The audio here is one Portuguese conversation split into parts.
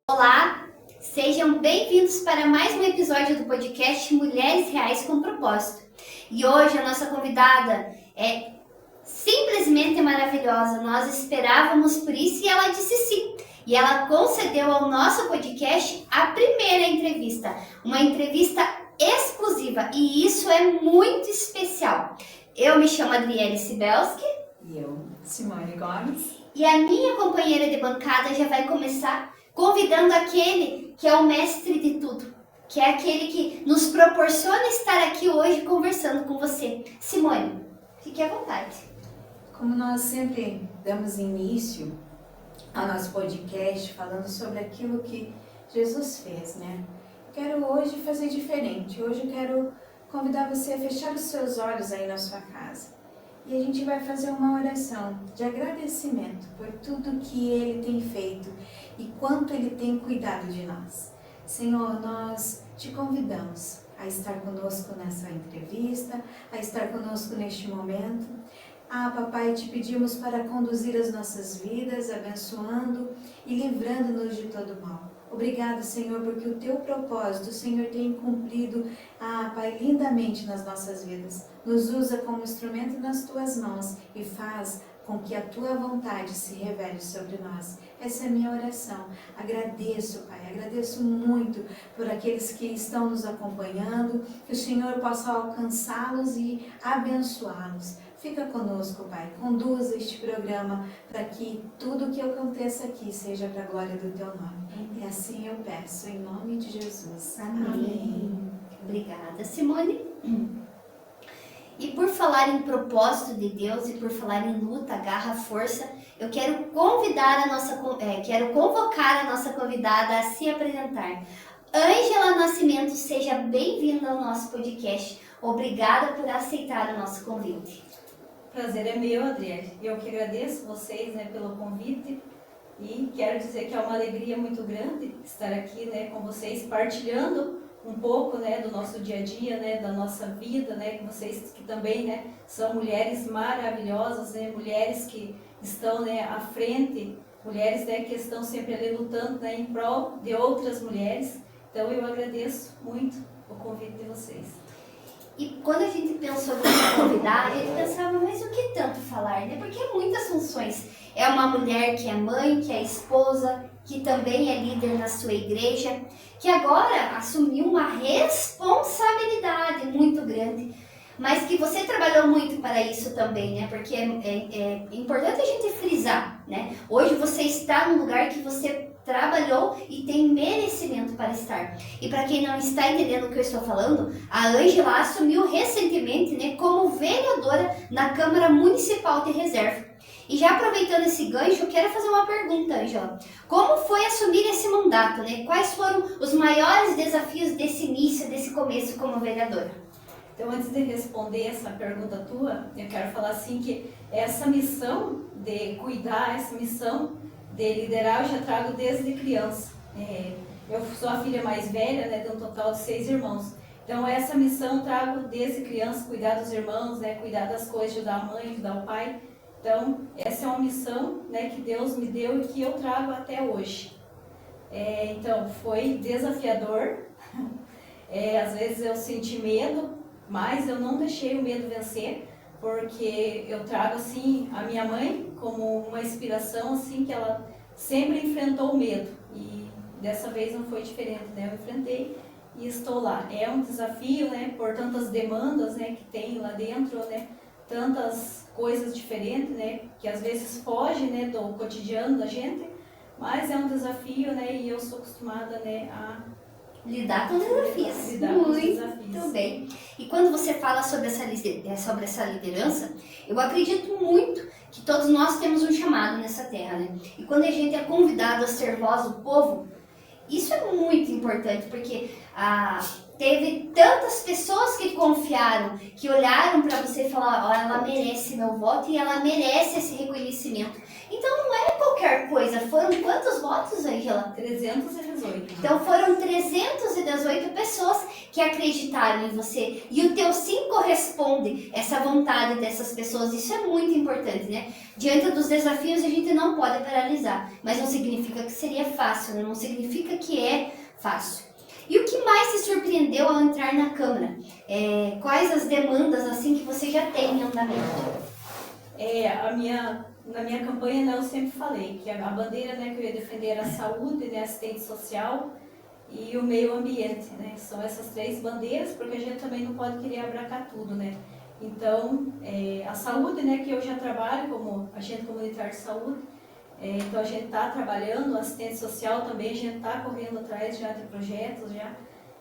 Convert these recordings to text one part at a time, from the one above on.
Olá, sejam bem-vindos para mais um episódio do podcast Mulheres Reais com Propósito. E hoje a nossa convidada é simplesmente maravilhosa. Nós esperávamos por isso e ela disse sim. E ela concedeu ao nosso podcast a primeira entrevista, uma entrevista exclusiva, e isso é muito especial. Eu me chamo Adriele Sibelski. E eu, Simone Gomes. E a minha companheira de bancada já vai começar convidando aquele que é o mestre de tudo, que é aquele que nos proporciona estar aqui hoje conversando com você. Simone, fique à vontade. Como nós sempre damos início ao nosso podcast falando sobre aquilo que Jesus fez, né? Quero hoje fazer diferente. Hoje eu quero convidar você a fechar os seus olhos aí na sua casa. E a gente vai fazer uma oração de agradecimento por tudo que Ele tem feito e quanto Ele tem cuidado de nós. Senhor, nós te convidamos a estar conosco nessa entrevista, a estar conosco neste momento. Papai, te pedimos para conduzir as nossas vidas, abençoando e livrando-nos de todo mal. Obrigado, Senhor, porque o teu propósito, o Senhor, tem cumprido, Pai, lindamente nas nossas vidas. Nos usa como instrumento nas tuas mãos e faz com que a tua vontade se revele sobre nós. Essa é a minha oração. Agradeço, Pai, agradeço muito por aqueles que estão nos acompanhando, que o Senhor possa alcançá-los e abençoá-los. Fica conosco, Pai, conduza este programa para que tudo que aconteça aqui seja para a glória do Teu nome. E assim eu peço, em nome de Jesus. Amém. Obrigada, Simone. E por falar em propósito de Deus e por falar em luta, garra, força, eu quero convocar a nossa convidada a se apresentar. Ângela Nascimento, seja bem-vinda ao nosso podcast. Obrigada por aceitar o nosso convite. Prazer é meu, Adriele. Eu que agradeço vocês, pelo convite e quero dizer que é uma alegria muito grande estar aqui, com vocês, partilhando um pouco, do nosso dia a dia, da nossa vida, com vocês que também, são mulheres maravilhosas, mulheres que estão, à frente, mulheres, que estão sempre ali lutando, em prol de outras mulheres. Então eu agradeço muito o convite de vocês. E quando a gente pensou em convidar, a gente pensava, mas o que tanto falar, Porque é muitas funções. É uma mulher que é mãe, que é esposa, que também é líder na sua igreja, que agora assumiu uma responsabilidade muito grande, mas que você trabalhou muito para isso também, Porque é importante a gente frisar, Hoje você está num lugar que você trabalhou e tem merecimento para estar. E para quem não está entendendo o que eu estou falando, a Ângela assumiu recentemente, como vereadora na Câmara Municipal de Reserva. E já aproveitando esse gancho, eu quero fazer uma pergunta, Ângela. Como foi assumir esse mandato, Quais foram os maiores desafios desse início, desse começo como vereadora? Então, antes de responder essa pergunta tua, eu quero falar assim que essa missão de cuidar, essa missão de liderar, eu já trago desde criança. Eu sou a filha mais velha, de um total de 6 irmãos. Então, essa missão eu trago desde criança, cuidar dos irmãos, cuidar das coisas, ajudar a mãe, ajudar o pai. Então, essa é uma missão, que Deus me deu e que eu trago até hoje. Então, foi desafiador. Às vezes eu senti medo, mas eu não deixei o medo vencer, porque eu trago assim a minha mãe como uma inspiração, assim, que ela sempre enfrentou o medo, e dessa vez não foi diferente, eu enfrentei e estou lá. É um desafio, por tantas demandas, que tem lá dentro, tantas coisas diferentes, que às vezes fogem, do cotidiano da gente, mas é um desafio, e eu sou acostumada, a lidar com desafios. Muito bem. E quando você fala sobre essa liderança, eu acredito muito que todos nós temos um chamado nessa terra, E quando a gente é convidado a ser voz do povo, isso é muito importante, porque teve tantas pessoas que confiaram, que olharam para você e falaram, ó, ela merece meu voto e ela merece esse reconhecimento. Então não é qualquer coisa. Foram quantos votos, Angela? 318. Então foram 318 pessoas que acreditaram em você. E o teu sim corresponde a essa vontade dessas pessoas. Isso é muito importante, né? Diante dos desafios a gente não pode paralisar. Mas não significa que seria fácil, né? Não significa que é fácil. E o que mais te surpreendeu ao entrar na Câmara? Quais as demandas assim que você já tem em andamento? Na minha campanha, né, eu sempre falei que a bandeira, né, que eu ia defender era a saúde, né, assistente social e o meio ambiente, né? São essas 3 bandeiras, porque a gente também não pode querer abraçar tudo, né? Então, a saúde, né, que eu já trabalho como agente comunitário de saúde, então a gente está trabalhando, assistente social também, a gente está correndo atrás já de projetos já,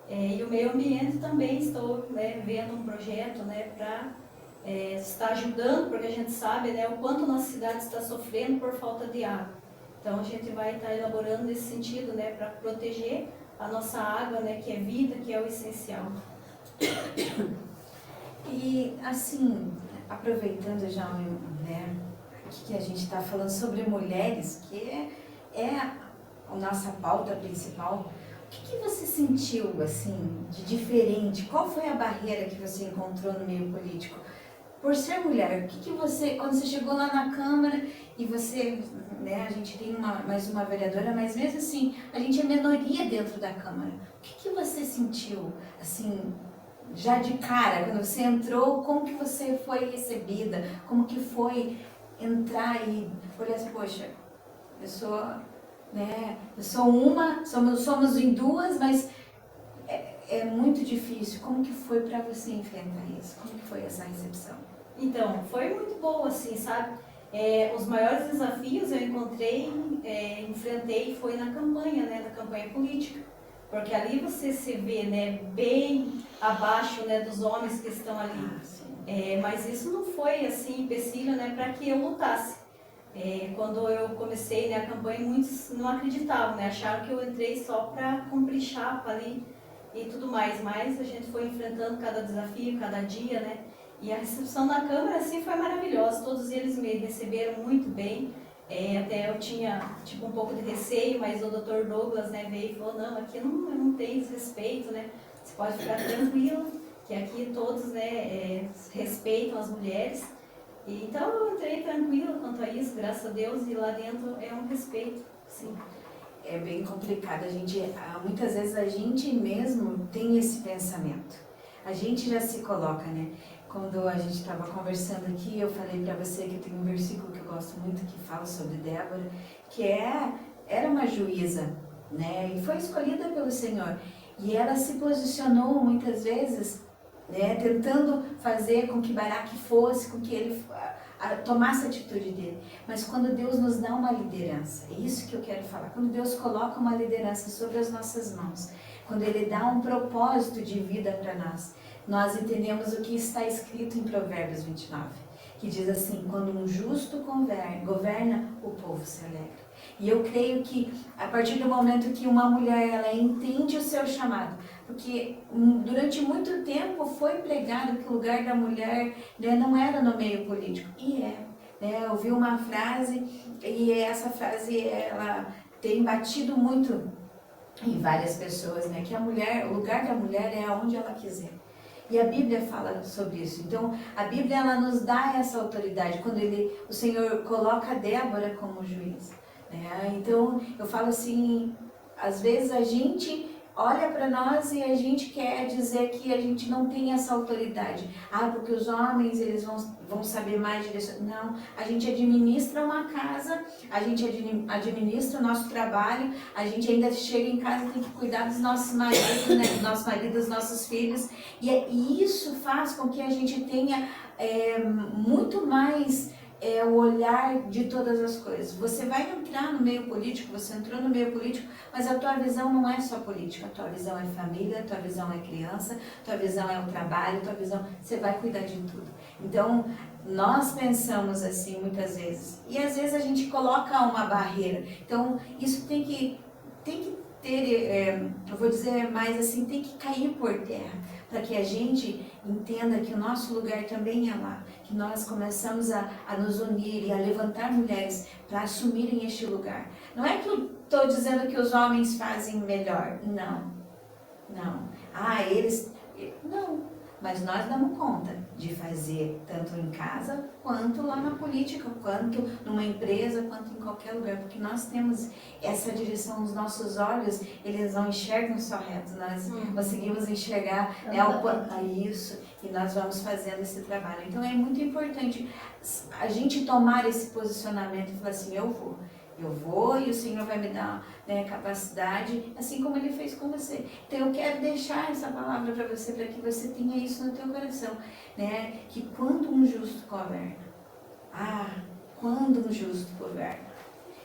e o meio ambiente também estou, né, vendo um projeto, né, para está ajudando, porque a gente sabe, né, o quanto nossa cidade está sofrendo por falta de água. Então a gente vai estar elaborando nesse sentido, né, para proteger a nossa água, né, que é vida, que é o essencial. E assim, aproveitando já, né, que a gente está falando sobre mulheres, que é a nossa pauta principal, o que você sentiu assim de diferente? Qual foi a barreira que você encontrou no meio político? Por ser mulher, o que você, quando você chegou lá na Câmara e você, né, a gente tem mais uma vereadora, mas mesmo assim, a gente é minoria dentro da Câmara. O que você sentiu, assim, já de cara, quando você entrou, como que você foi recebida? Como que foi entrar e olhar assim, poxa, eu sou, né, eu sou uma, somos em 2, mas é muito difícil. Como que foi para você enfrentar isso? Como que foi essa recepção? Então, foi muito bom, assim, sabe? Os maiores desafios eu enfrentei foi na campanha, né, na campanha política. Porque ali você se vê, né, bem abaixo, né, dos homens que estão ali. Mas isso não foi, assim, empecilho, né, para que eu lutasse. Quando eu comecei, né, a campanha, muitos não acreditavam, né, acharam que eu entrei só para cumprir chapa ali e tudo mais. Mas a gente foi enfrentando cada desafio, cada dia, né. E a recepção na Câmara, assim, foi maravilhosa. Todos eles me receberam muito bem. Até eu tinha, tipo, um pouco de receio, mas o Dr. Douglas, né, veio e falou, não, aqui não tem desrespeito, né? Você pode ficar tranquilo, que aqui todos, né, respeitam as mulheres. E, então eu entrei tranquila quanto a isso, graças a Deus, e lá dentro é um respeito, sim. É bem complicado. Muitas vezes a gente mesmo tem esse pensamento. A gente já se coloca, né? Quando a gente estava conversando aqui, eu falei para você que tem um versículo que eu gosto muito que fala sobre Débora, que era uma juíza, né? E foi escolhida pelo Senhor. E ela se posicionou muitas vezes, né? Tentando fazer com que Baraque fosse, com que ele tomasse a atitude dele. Mas quando Deus nos dá uma liderança, é isso que eu quero falar. Quando Deus coloca uma liderança sobre as nossas mãos, quando Ele dá um propósito de vida para nós entendemos o que está escrito em Provérbios 29, que diz assim, quando um justo governa, o povo se alegra. E eu creio que a partir do momento que uma mulher ela entende o seu chamado, porque durante muito tempo foi pregado que o lugar da mulher, né, não era no meio político, e né, eu vi uma frase, e essa frase ela tem batido muito em várias pessoas, né, que o lugar da mulher é aonde ela quiser. E a Bíblia fala sobre isso. Então, a Bíblia ela nos dá essa autoridade quando o Senhor coloca a Débora como juiz. Né? Então, eu falo assim, às vezes a gente olha para nós e a gente quer dizer que a gente não tem essa autoridade. Porque os homens eles vão saber mais disso. Não, a gente administra uma casa, a gente administra o nosso trabalho, a gente ainda chega em casa e tem que cuidar dos nossos maridos, né? Dos nossos maridos, dos nossos filhos. E isso faz com que a gente tenha muito mais o olhar de todas as coisas. Você vai entrar no meio político, você entrou no meio político, mas a tua visão não é só política, a tua visão é família, a tua visão é criança, a tua visão é o trabalho, a tua visão, você vai cuidar de tudo. Então, nós pensamos assim muitas vezes, e às vezes a gente coloca uma barreira. Então, isso tem que eu vou dizer mais assim, tem que cair por terra, para que a gente entenda que o nosso lugar também é lá, que nós começamos a nos unir e a levantar mulheres para assumirem este lugar. Não é que eu estou dizendo que os homens fazem melhor, não. Não. Mas nós damos conta de fazer tanto em casa, quanto lá na política, quanto numa empresa, quanto em qualquer lugar. Porque nós temos essa direção, os nossos olhos, eles não enxergam só reto. Nós conseguimos enxergar isso e nós vamos fazendo esse trabalho. Então é muito importante a gente tomar esse posicionamento e falar assim, eu vou e o Senhor vai me dar, né, capacidade, assim como Ele fez com você. Então eu quero deixar essa palavra para você, para que você tenha isso no teu coração, né? Que quando um justo governa, quando um justo governa,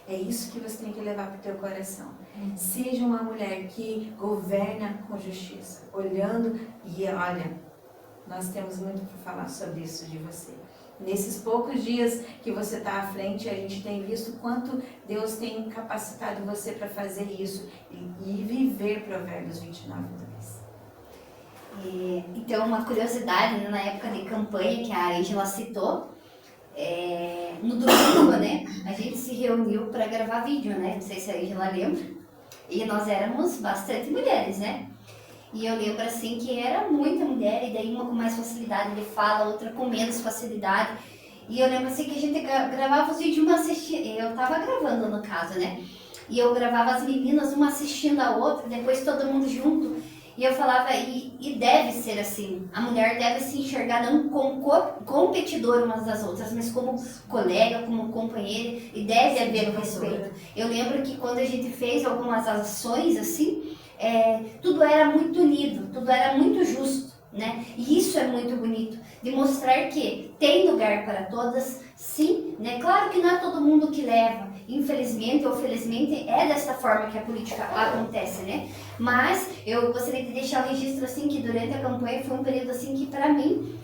é isso que você tem que levar para o teu coração. Seja uma mulher que governa com justiça, olhando e olha, nós temos muito para falar sobre isso de você. Nesses poucos dias que você está à frente, a gente tem visto quanto Deus tem capacitado você para fazer isso e viver Provérbios 29:2. Então, uma curiosidade, né, na época de campanha que a Ângela citou, no domingo, né, a gente se reuniu para gravar vídeo, né? Não sei se a Ângela lembra. E nós éramos bastante mulheres, né? E eu lembro assim que era muita mulher, e daí uma com mais facilidade de fala, outra com menos facilidade. E eu lembro assim que a gente gravava os vídeos, uma assistindo, eu tava gravando no caso, né? E eu gravava as meninas, uma assistindo a outra, depois todo mundo junto. E eu falava, e deve ser assim, a mulher deve se enxergar não como competidora umas das outras, mas como colega, como companheira, e deve haver o respeito. Eu lembro que quando a gente fez algumas ações assim, tudo era muito unido, tudo era muito justo, né? E isso é muito bonito, de mostrar que tem lugar para todas, sim, né? Claro que não é todo mundo que leva, infelizmente ou felizmente é dessa forma que a política acontece, né? Mas eu gostaria de deixar o registro assim que durante a campanha foi um período assim que para mim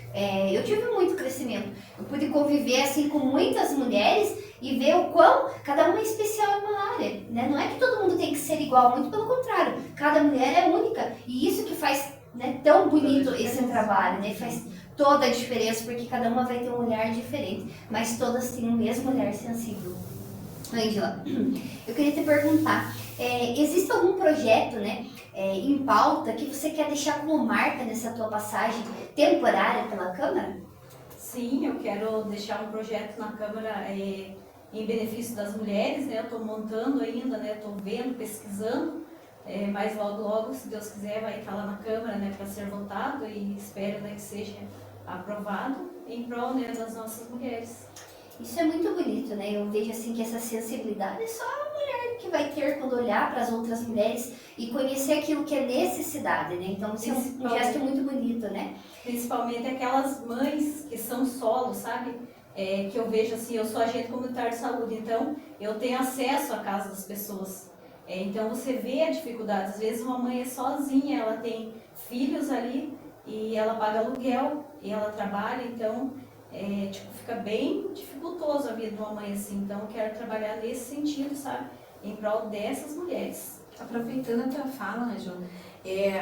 eu tive muito crescimento. Eu pude conviver assim com muitas mulheres e ver o quão cada uma é especial em uma área, né? Não é que todo mundo tem que ser igual, muito pelo contrário. Cada mulher é única e isso que faz, né, tão bonito esse trabalho, né? Faz toda a diferença porque cada uma vai ter um olhar diferente, mas todas têm o mesmo olhar sensível. Ângela, eu queria te perguntar, existe algum projeto, né, em pauta que você quer deixar como marca nessa tua passagem temporária pela Câmara? Sim, eu quero deixar um projeto na Câmara em benefício das mulheres, né? Eu estou montando ainda, né? Estou vendo, pesquisando, mas logo, se Deus quiser, vai estar lá na Câmara, né, para ser votado e espero, né, que seja aprovado em prol, né, das nossas mulheres. Isso é muito bonito, né? Eu vejo assim que essa sensibilidade é só a mulher que vai ter quando olhar para as outras mulheres e conhecer aquilo que é necessidade, né? Então isso é um gesto muito bonito, né? Principalmente aquelas mães que são solo, sabe? Que eu vejo assim, eu sou agente comunitário de saúde, então eu tenho acesso à casa das pessoas. Então você vê a dificuldade. Às vezes uma mãe é sozinha, ela tem filhos ali e ela paga aluguel e ela trabalha, então fica bem dificultoso a vida de uma mãe assim. Então eu quero trabalhar nesse sentido, sabe? Em prol dessas mulheres. Aproveitando a tua fala, Ângela,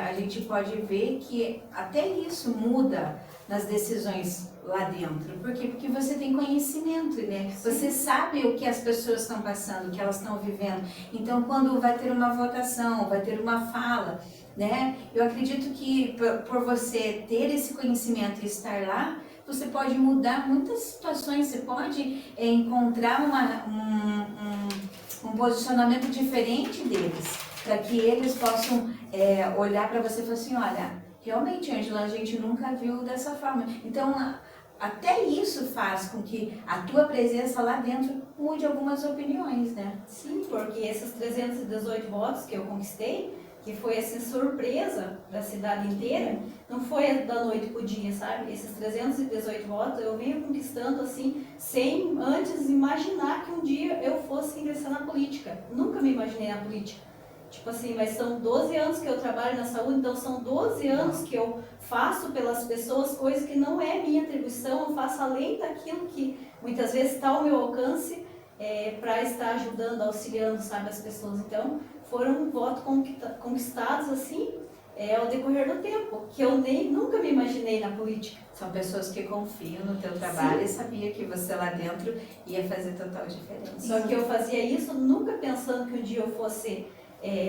a gente pode ver que até isso muda nas decisões lá dentro. Por quê? Porque você tem conhecimento, né? Sim. Você sabe o que as pessoas estão passando, o que elas estão vivendo. Então, quando vai ter uma votação, vai ter uma fala, né? Eu acredito que por você ter esse conhecimento e estar lá, você pode mudar muitas situações, você pode encontrar um posicionamento diferente deles, para que eles possam olhar para você e falar assim, olha, realmente, Ângela, a gente nunca viu dessa forma. Então, até isso faz com que a tua presença lá dentro mude algumas opiniões, né? Sim, porque esses 318 votos que eu conquistei, que foi assim surpresa para a cidade inteira, não foi da noite pro dia, sabe? Esses 318 votos eu venho conquistando assim, sem antes imaginar que um dia eu fosse ingressar na política. Nunca me imaginei na política. Tipo assim, mas são 12 anos que eu trabalho na saúde, então são 12 anos que eu faço pelas pessoas coisas que não é minha atribuição, eu faço além daquilo que muitas vezes está ao meu alcance para estar ajudando, auxiliando, sabe, as pessoas. Então, foram votos conquistados assim, ao decorrer do tempo, que eu nunca me imaginei na política. São pessoas que confiam no teu trabalho. Sim. E sabia que você lá dentro ia fazer total diferença. Só que eu fazia isso nunca pensando que um dia eu fosse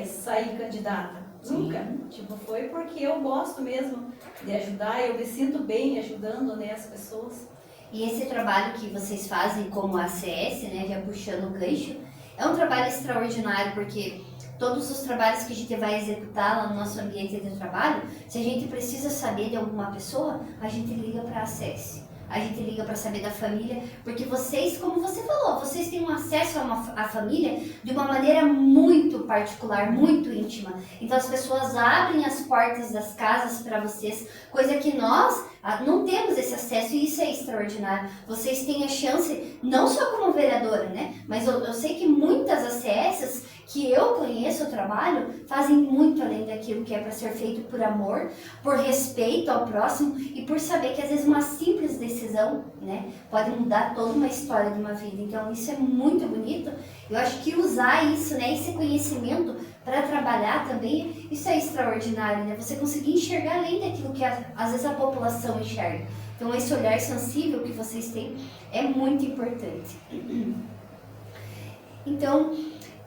sair candidata. Sim. Nunca. Tipo, foi porque eu gosto mesmo de ajudar, eu me sinto bem ajudando, né, as pessoas. E esse trabalho que vocês fazem como ACS, né, já puxando o gancho, é um trabalho extraordinário, porque todos os trabalhos que a gente vai executar lá no nosso ambiente de trabalho, se a gente precisa saber de alguma pessoa, a gente liga para a ACS. A gente liga para saber da família, porque vocês, como você falou, vocês têm um acesso à família de uma maneira muito particular, muito íntima. Então as pessoas abrem as portas das casas para vocês, coisa que nós não temos esse acesso, e isso é extraordinário. Vocês têm a chance, não só como vereadora, né? Mas eu sei que muitas ACS que eu conheço o trabalho fazem muito além daquilo que é para ser feito por amor, por respeito ao próximo e por saber que às vezes uma simples decisão, né, pode mudar toda uma história de uma vida. Então isso é muito bonito. Eu acho que usar isso, né, esse conhecimento para trabalhar também, isso é extraordinário, né? Você conseguir enxergar além daquilo que às vezes a população enxerga. Então esse olhar sensível que vocês têm é muito importante. Então,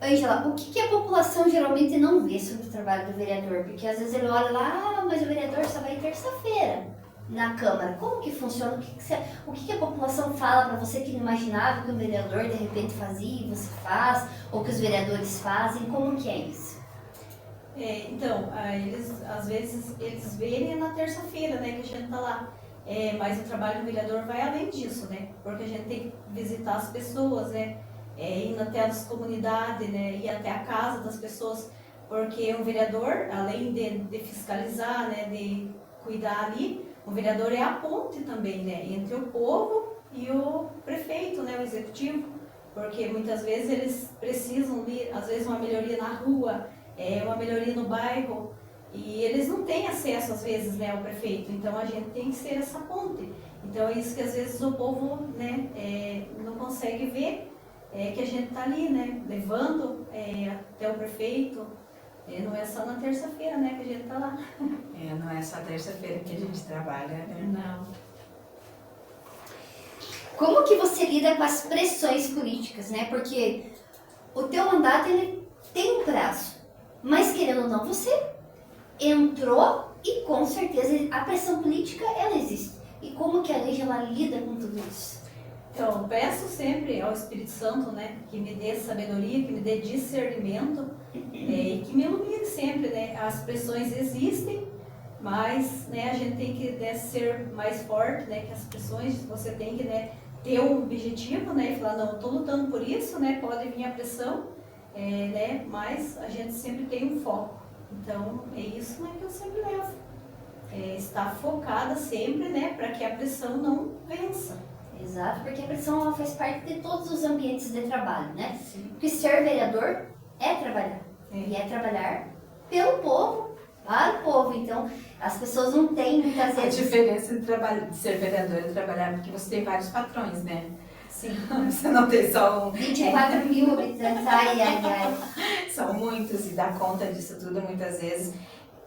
Ângela, o que a população geralmente não vê sobre o trabalho do vereador? Porque às vezes ele olha lá, mas o vereador só vai terça-feira na Câmara. Como que funciona? O que a população fala para você que não imaginava que o vereador de repente fazia e você faz? Ou que os vereadores fazem? Como que é isso? Então, às vezes eles veem na terça-feira, né, que a gente está lá. Mas o trabalho do vereador vai além disso, né? Porque a gente tem que visitar as pessoas, né? Indo até as comunidades, né, ir até a casa das pessoas, porque um vereador, além de fiscalizar, né, de cuidar ali, o vereador é a ponte também, né, entre o povo e o prefeito, né, o executivo, porque muitas vezes eles precisam de, às vezes, uma melhoria na rua, uma melhoria no bairro, e eles não têm acesso, às vezes, né, ao prefeito, então a gente tem que ser essa ponte. Então é isso que às vezes o povo, né, não consegue ver, que a gente está ali, né, levando até o prefeito. Não é só na terça-feira, né, que a gente está lá. Não é só terça-feira que a gente trabalha, né? Não. Como que você lida com as pressões políticas, né? Porque o teu mandato, ele tem um prazo, mas querendo ou não, você entrou e com certeza a pressão política, ela existe. E como que a lei, ela lida com tudo isso? Então, peço sempre ao Espírito Santo, né, que me dê sabedoria, que me dê discernimento, e que me ilumine sempre, né. As pressões existem, mas, né, a gente tem que, né, ser mais forte, né, que as pressões, você tem que, né, ter um objetivo, né, e falar, não, estou lutando por isso, né, pode vir a pressão, né, mas a gente sempre tem um foco. Então, é isso, né, que eu sempre levo. Estar focada sempre, né, para que a pressão não vença. Exato, porque a pressão, ela faz parte de todos os ambientes de trabalho, né? Sim. Porque ser vereador é trabalhar. E é trabalhar pelo povo, para o povo. Então, as pessoas não têm muitas vezes... A diferença de ser vereador e trabalhar, porque você tem vários patrões, né? Sim. Você não tem só um... 24 mil habitantes, ai. São muitos, e dar conta disso tudo muitas vezes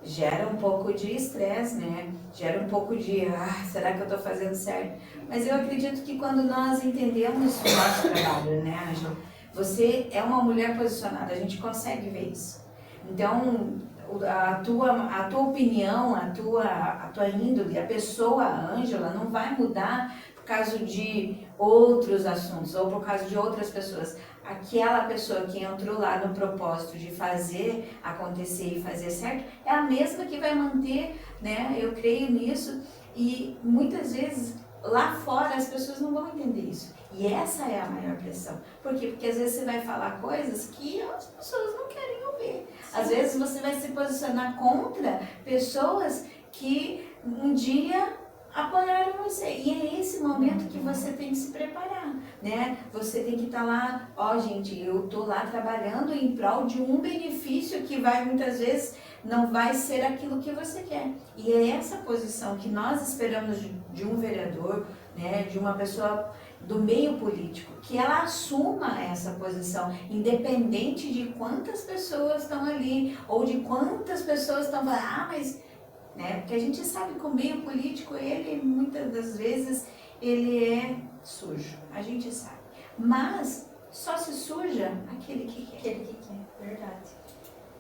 gera um pouco de estresse, né? Gera um pouco de, será que eu estou fazendo certo? Mas eu acredito que quando nós entendemos o nosso trabalho, né, Ângela? Você é uma mulher posicionada, a gente consegue ver isso. Então, a tua opinião, a tua índole, a pessoa, a Ângela, não vai mudar por causa de outros assuntos ou por causa de outras pessoas. Aquela pessoa que entrou lá no propósito de fazer acontecer e fazer certo, é a mesma que vai manter, né? Eu creio nisso, e muitas vezes lá fora as pessoas não vão entender isso. E essa é a maior pressão. Por quê? Porque às vezes você vai falar coisas que as pessoas não querem ouvir. Às vezes você vai se posicionar contra pessoas que um dia apoiaram você. E é esse momento que você tem que se preparar, né? Você tem que estar lá, gente, eu tô lá trabalhando em prol de um benefício que vai muitas vezes não vai ser aquilo que você quer. E é essa posição que nós esperamos de um vereador, né, de uma pessoa do meio político, que ela assuma essa posição, independente de quantas pessoas estão ali, ou de quantas pessoas estão falando, mas, né, porque a gente sabe que o meio político, ele, muitas das vezes, ele é sujo, a gente sabe, mas só se suja aquele que quer. Aquele que quer, verdade.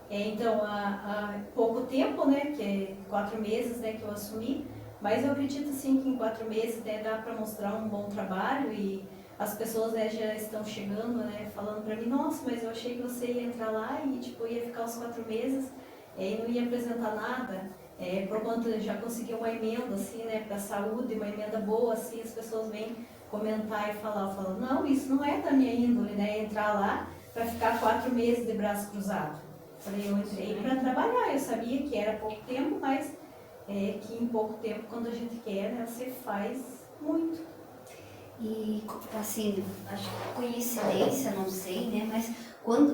Então, há pouco tempo, né, que é 4 meses, né, que eu assumi, mas eu acredito assim que em 4 meses, né, dá para mostrar um bom trabalho e as pessoas, né, já estão chegando, né, falando para mim, nossa, mas eu achei que você ia entrar lá e tipo, ia ficar os 4 meses e não ia apresentar nada, por conta já consegui uma emenda assim, né, para a saúde, uma emenda boa, assim, as pessoas vêm comentar e falar, eu falo, não, isso não é da minha índole, né, entrar lá para ficar 4 meses de braço cruzado. Falei, eu entrei para trabalhar, eu sabia que era pouco tempo, mas que em pouco tempo, quando a gente quer, né, você faz muito. E, assim, acho que coincidência, não sei, né? Mas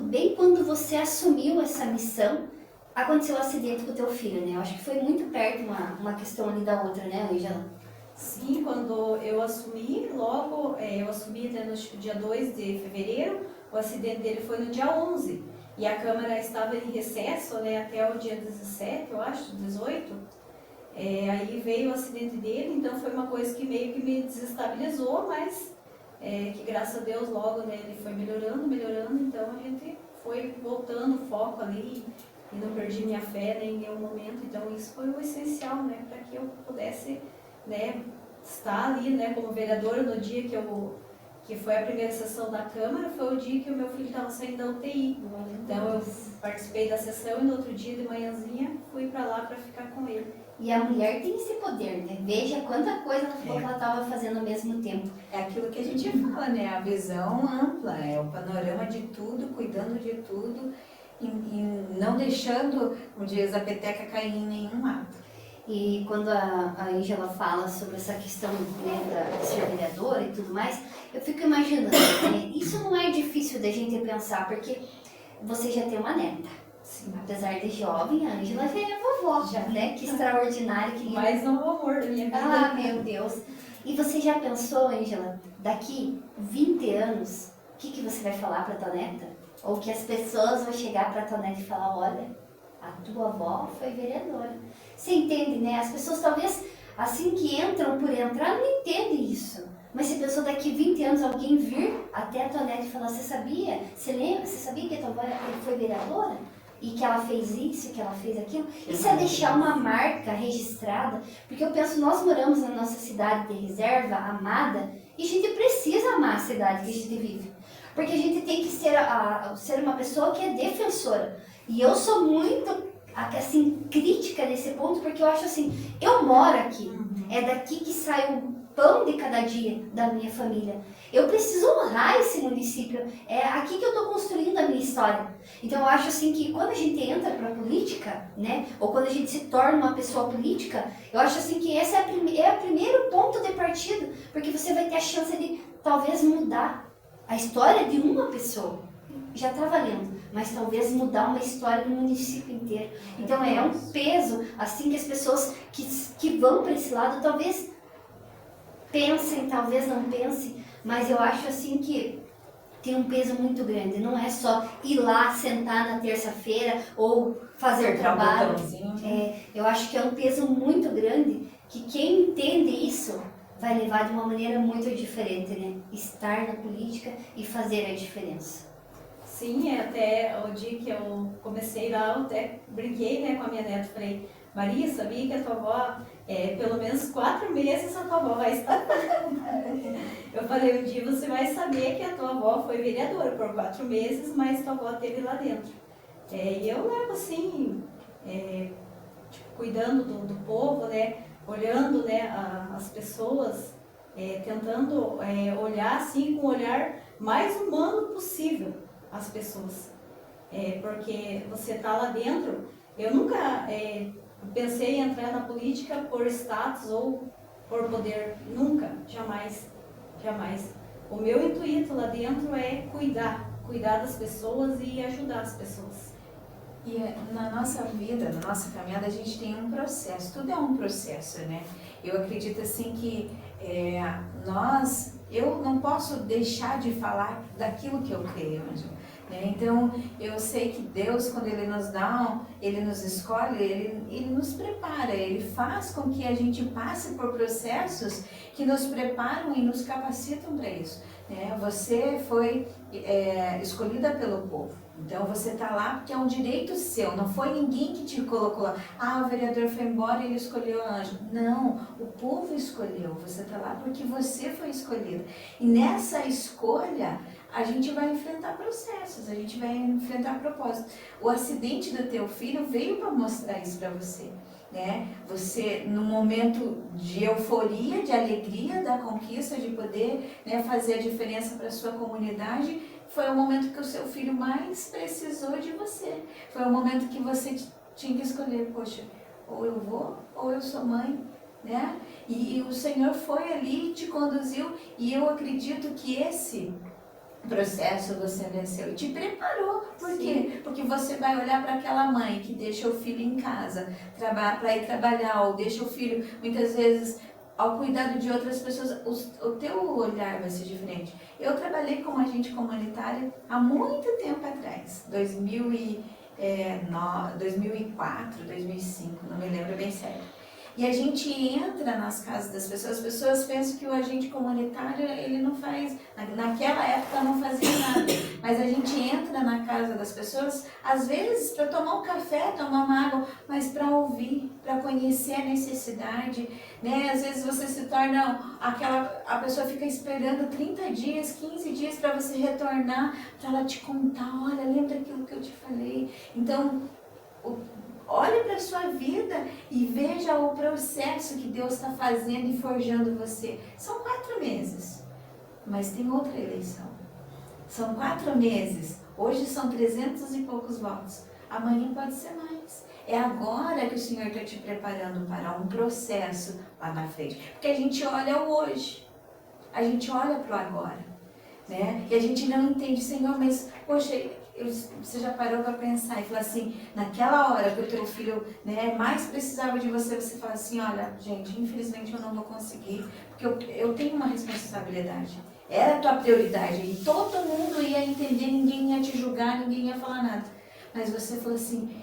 bem quando você assumiu essa missão, aconteceu o acidente com o teu filho, né? Eu acho que foi muito perto uma questão ali da outra, né, Ângela? Sim, quando eu assumi, logo, eu assumi até no dia 2 de fevereiro, o acidente dele foi no dia 11. E a Câmara estava em recesso, né, até o dia 17, eu acho, 18. Aí veio o acidente dele, então foi uma coisa que meio que me desestabilizou, mas que graças a Deus logo, né, ele foi melhorando, então a gente foi voltando o foco ali e não perdi minha fé, né, em nenhum momento. Então isso foi o essencial, né, para que eu pudesse, né, estar ali, né, como vereadora no dia que foi a primeira sessão da Câmara, foi o dia que o meu filho estava saindo da UTI. Então eu participei da sessão e no outro dia de manhãzinha fui para lá para ficar com ele. E a mulher tem esse poder, né? Veja quanta coisa ela falou que ela estava fazendo ao mesmo tempo. É aquilo que a gente fala, né? A visão ampla, é o panorama de tudo, cuidando de tudo e não deixando, como diz, a peteca cair em nenhum lado. E quando a Ângela fala sobre essa questão, né, de ser vereadora e tudo mais, eu fico imaginando, né? Isso não é difícil da gente pensar, porque você já tem uma neta. Sim. Apesar de jovem, a Ângela já é vovó, já, né? Que extraordinária, que linda. Mais um amor da minha vida. Ah, meu Deus. E você já pensou, Ângela, daqui 20 anos, o que você vai falar para tua neta? Ou que as pessoas vão chegar para tua neta e falar, olha, a tua avó foi vereadora. Você entende, né? As pessoas talvez, assim que entram por entrar, não entendem isso. Mas se pensou daqui 20 anos alguém vir até a tua neta e falar, você sabia? Você lembra? Você sabia que a tua avó foi vereadora? E que ela fez isso, que ela fez aquilo? Isso é deixar uma marca registrada. Porque eu penso, nós moramos na nossa cidade de reserva, amada, e a gente precisa amar a cidade que a gente vive. Porque a gente tem que ser uma pessoa que é defensora. E eu sou muito, assim, crítica nesse ponto, porque eu acho assim, eu moro aqui, é daqui que sai o pão de cada dia da minha família. Eu preciso honrar esse município, é aqui que eu estou construindo a minha história. Então eu acho assim que quando a gente entra para a política, né, ou quando a gente se torna uma pessoa política, eu acho assim que esse é o primeiro ponto de partida, porque você vai ter a chance de talvez mudar a história de uma pessoa. Já está valendo, mas talvez mudar uma história do município inteiro. Então é um peso, assim, que as pessoas que vão para esse lado talvez pensem, talvez não pensem, mas eu acho assim que tem um peso muito grande. Não é só ir lá, sentar na terça-feira ou fazer o trabalho. Eu acho que é um peso muito grande que quem entende isso vai levar de uma maneira muito diferente, né? Estar na política e fazer a diferença. Sim, até o dia que eu comecei lá, eu até brinquei, né, com a minha neta, falei, Maria, sabia que a tua avó, pelo menos 4 meses a tua avó vai estar. Eu falei, um dia você vai saber que a tua avó foi vereadora por 4 meses, mas tua avó esteve lá dentro. E eu levo assim, tipo, cuidando do povo, né, olhando, né, as pessoas, tentando olhar assim com o olhar mais humano possível as pessoas. Porque você está lá dentro, eu nunca pensei em entrar na política por status ou por poder, nunca, jamais, jamais. O meu intuito lá dentro é cuidar das pessoas e ajudar as pessoas. E na nossa vida, na nossa caminhada, a gente tem um processo, tudo é um processo, né? Eu acredito assim que eu não posso deixar de falar daquilo que eu creio, né? Então, eu sei que Deus, quando Ele nos dá, Ele nos escolhe, Ele nos prepara, Ele faz com que a gente passe por processos que nos preparam e nos capacitam para isso, né? Você foi escolhida pelo povo. Então você está lá porque é um direito seu, não foi ninguém que te colocou lá. Ah, o vereador foi embora e ele escolheu a Ângela. Não, o povo escolheu, você está lá porque você foi escolhida. E nessa escolha, a gente vai enfrentar processos, a gente vai enfrentar propósitos. O acidente do teu filho veio para mostrar isso para você, né? Você, no momento de euforia, de alegria, da conquista, de poder, né, fazer a diferença para a sua comunidade, foi o momento que o seu filho mais precisou de você. Foi o momento que você tinha que escolher, poxa, ou eu vou, ou eu sou mãe, né? E o Senhor foi ali, te conduziu, e eu acredito que esse processo você venceu e te preparou. Por quê? Porque você vai olhar para aquela mãe que deixa o filho em casa para ir trabalhar, ou deixa o filho, muitas vezes, ao cuidado de outras pessoas, o teu olhar vai ser diferente. Eu trabalhei como agente comunitária há muito tempo atrás, 2004, 2005, não me lembro bem certo. E a gente entra nas casas das pessoas, as pessoas pensam que o agente comunitário, ele não faz, naquela época não fazia nada, mas a gente entra na casa das pessoas, às vezes para tomar um café, tomar uma água, mas para ouvir, para conhecer a necessidade, né? Às vezes você se torna a pessoa fica esperando 30 dias, 15 dias para você retornar, para ela te contar, olha, lembra aquilo que eu te falei? Então, olhe para a sua vida e veja o processo que Deus está fazendo e forjando você. São 4 meses, mas tem outra eleição. São 4 meses. Hoje são 300 e poucos votos. Amanhã pode ser mais. É agora que o Senhor está te preparando para um processo lá na frente. Porque a gente olha o hoje. A gente olha para o agora, né? E a gente não entende, Senhor, mas, poxa, você já parou para pensar e falar assim, naquela hora que o teu filho, né, mais precisava de você, você fala assim, olha, gente, infelizmente eu não vou conseguir, porque eu tenho uma responsabilidade. Era a tua prioridade e todo mundo ia entender, ninguém ia te julgar, ninguém ia falar nada. Mas você falou assim,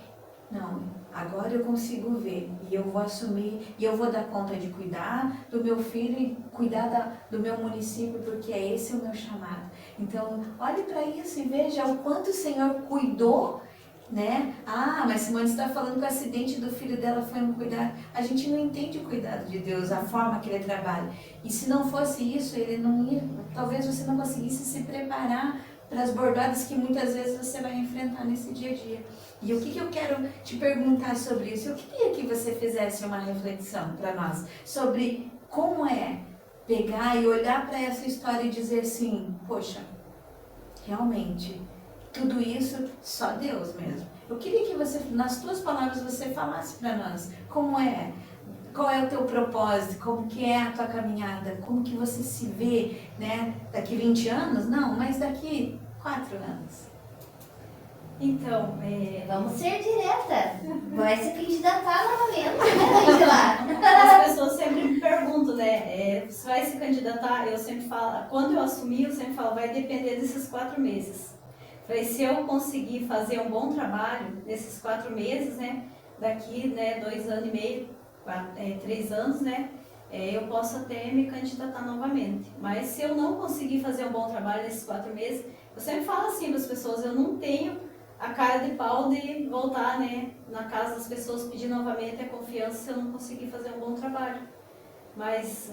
não, agora eu consigo ver e eu vou assumir e eu vou dar conta de cuidar do meu filho e cuidar do meu município, porque esse é o meu chamado. Então, olhe para isso e veja o quanto o Senhor cuidou, né? Ah, mas Simone está falando que o acidente do filho dela foi um cuidado. A gente não entende o cuidado de Deus, a forma que Ele trabalha. E se não fosse isso, Ele não ia, talvez você não conseguisse se preparar para as bordadas que muitas vezes você vai enfrentar nesse dia a dia. E o que eu quero te perguntar sobre isso? Eu queria que você fizesse uma reflexão para nós sobre como é pegar e olhar para essa história e dizer assim, poxa, realmente, tudo isso só Deus mesmo. Eu queria que você, nas tuas palavras, você falasse para nós como é, qual é o teu propósito, como que é a tua caminhada, como que você se vê, né? Daqui 20 anos? Não, mas daqui 4 anos. Então, Vamos ser direta. Vai se candidatar novamente, né, Angela? as pessoas sempre me perguntam, né? Você vai se candidatar? Eu sempre falo, quando eu assumir, eu sempre falo, vai depender desses 4 meses. Falei, se eu conseguir fazer um bom trabalho nesses 4 meses, né? Daqui, né, 2 anos e meio, 3 anos, né? Eu posso até me candidatar novamente. Mas se eu não conseguir fazer um bom trabalho nesses 4 meses, eu sempre falo assim para as pessoas, eu não tenho a cara de pau de voltar, né, na casa das pessoas, pedir novamente a confiança se eu não conseguir fazer um bom trabalho. Mas,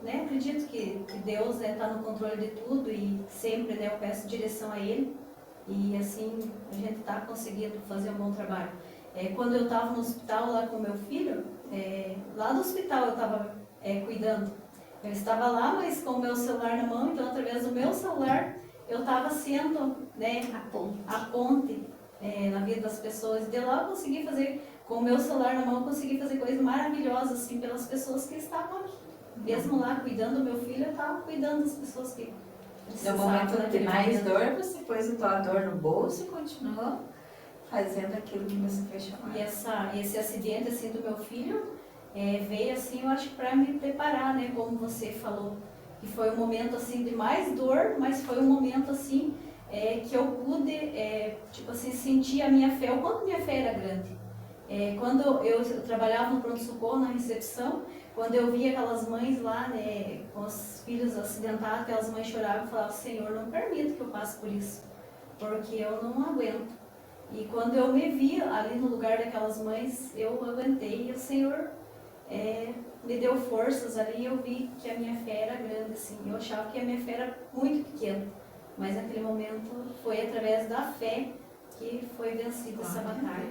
né, acredito que Deus está no controle de tudo e sempre, né, eu peço direção a Ele e assim a gente está conseguindo fazer um bom trabalho. Quando eu estava no hospital lá com meu filho, lá no hospital eu estava cuidando. Eu estava lá, mas com o meu celular na mão, então através do meu celular eu estava sendo, né, a ponte na vida das pessoas. De lá eu consegui fazer, com o meu celular na mão, eu consegui fazer coisas maravilhosas assim, pelas pessoas que estavam aqui. Mesmo lá cuidando do meu filho, eu estava cuidando das pessoas que No precisavam. momento de mais dor, você pôs a tua dor no bolso e continuou fazendo aquilo que você foi chamado. E esse acidente assim do meu filho veio assim, eu acho, para me preparar, né? Como você falou, que foi um momento assim de mais dor, mas foi um momento assim que eu pude, tipo assim, sentir a minha fé, o quanto minha fé era grande. Quando eu trabalhava no pronto-socorro, na recepção, quando eu via aquelas mães lá, né, com os filhos acidentados, aquelas mães choravam e falavam: Senhor, não permita que eu passe por isso, porque eu não aguento. E quando eu me vi ali no lugar daquelas mães, eu aguentei e o Senhor me deu forças ali. Eu vi que a minha fé era grande, assim. Eu achava que a minha fé era muito pequena, mas naquele momento foi através da fé que foi vencida essa batalha.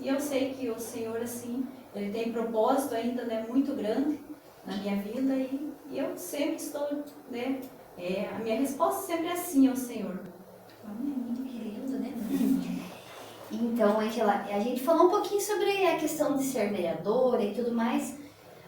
E eu sei que o Senhor, assim, Ele tem propósito ainda, né, muito grande na minha vida, e eu sempre estou, né, a minha resposta sempre é sim ao Senhor. Amém. Que lindo, né? Então, Ângela, a gente falou um pouquinho sobre a questão de ser vereadora e tudo mais,